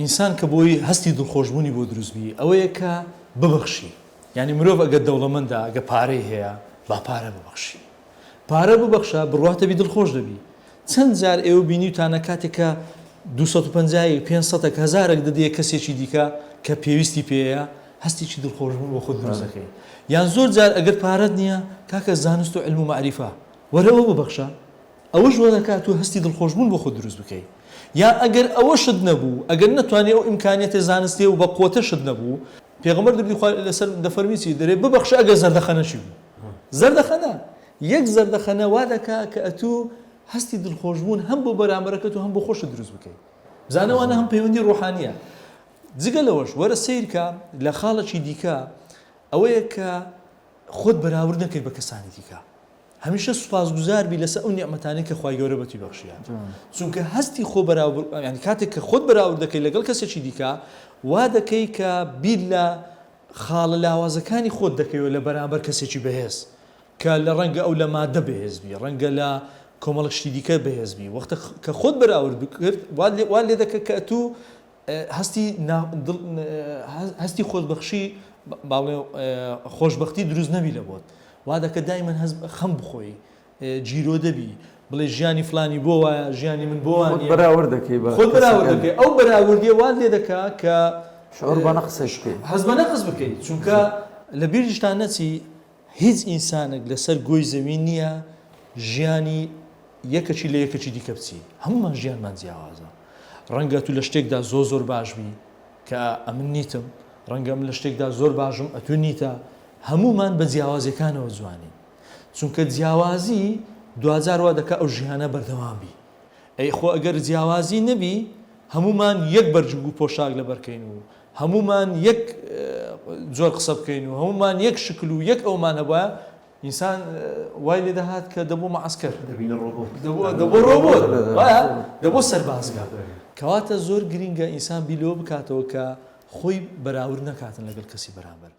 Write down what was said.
ئینسان کە بۆی هەستی دڵخۆشبوونی بۆ دروستبی ئەوەیە کە ببەخشی یعنی مرۆڤ ئەگەر دەوڵەمەندە ئەگە پارەی هەیە با پارە ببەخشی پارە ببەخشە بڕواتەبی دڵخۆش دەبی چەند جار ئێوە بینی وتانە کاتێکە 250 500 هزارێک دەدێ کەسێکی دیکە کە پێویستی پێەیە هەستێکی دڵخۆشبوون بۆ خۆت دروست دەکەی یان زۆر جار ئەگەر پارەت نییە کاکە زانست و علم و معریفە وەرەوە ببەخشە ئەوەش وە دەکات و هەستی دڵخۆشبوون بۆ خۆت دروست بکەی یا ئەگەر ئەوە شت نەبوو ئەگەر نەتوانێت ئەو ئیمکانیەتە زانستی و بە قوتە شت نەبوو پێغەمبەر لەسەر دەفەرمیچی دەرێ ببەخشە ئەگەر زەردەخەنەشی بوو زەردەخەنە یەک زەردەخەنە وا دەکات کە ئەتوو هەستی دڵخۆشبوون هەم بۆ بەرامبەرەکەت و هەم بۆ خۆشت دروست بکەیت بزانەوانە هەم پەیوەندی ڕۆحانیە جگە لەوەش وەرە سیرکە لە خاڵێکی دیکە ئەوەیە کە خۆت بەراورد نەکەیت بە کەسانی دیکە هەمیشە سوپاسگوزار بی لەسەر ئەو نیعمەتانەی کە خوای گەورە بەتی بەخشیان چونکە هەستی خۆ بەراورد یعنی کاتێک کە خۆت بەراورد دەکەی لەگەڵ کەسێکی دیکە وا دەکەی کە بیر لە خاڵە لاوازەکانی خۆت دەکەیەوە لە بەرامبەر کەسێکی بەهێز کە لە ڕەنگە ئەو لە مادە بەهێزبی ڕەنگە لە کۆمەڵشتی دیکە بەهێزبی وەختە کە خۆت بەراورد بکرد وا لێ دەکە کە تو هەستی خۆشبەخشی باڵێ خۆشبەختی دروست نەبی لە بۆت وا دەکە دایمەن خەم بخۆی جیرۆ دەبی بڵێ ژیانی فلانی بۆ وایە ژیانی من بۆ وانە بەراورد دەکەی خۆت بەراورد دەکەی ئەو بەراوردیە وا لێ دەکا کە شعور بە نەقسەش بکەی هەست بە نەقس بکەیت چونکە لە بیرشتان نەچی هیچ ئینسانێک لەسەر گۆی زەوی نییە ژیانی یەکەچی لە یەکەچی دیکە بچی هەمومان ژیانمان جیاوازە ڕەنگە تو لە شتێکدا زۆر باشبی کە ئەمن نیتم ڕەنگە من لە شتێکدا زۆر باشم ئەتو نیتە هەمومان بە جیاوازیەکانەوە جوانی چونکە جیاوازی دوجار وا دەکات ئەو ژیانە بەردەوام بی ئەی خۆ ئەگەر جیاوازی نەبی هەمومان یەک بەرجنگ و پۆشاک لەبەرکەین و هەمومان یەک جۆر قسە بکەین و هەمومان یەک شکل و یەک ئەومان هەبە ئینسان وای لێ دەهات کە دەبوو مەعسکەر دەبوو ڕۆبۆت دەبوو سەربازگا کەواتە زۆر گرینگە ئینسان بیلۆ بکاتەوە کە خۆی بەراورد نەکاتن لەگەڵ کەسی بەرامبەر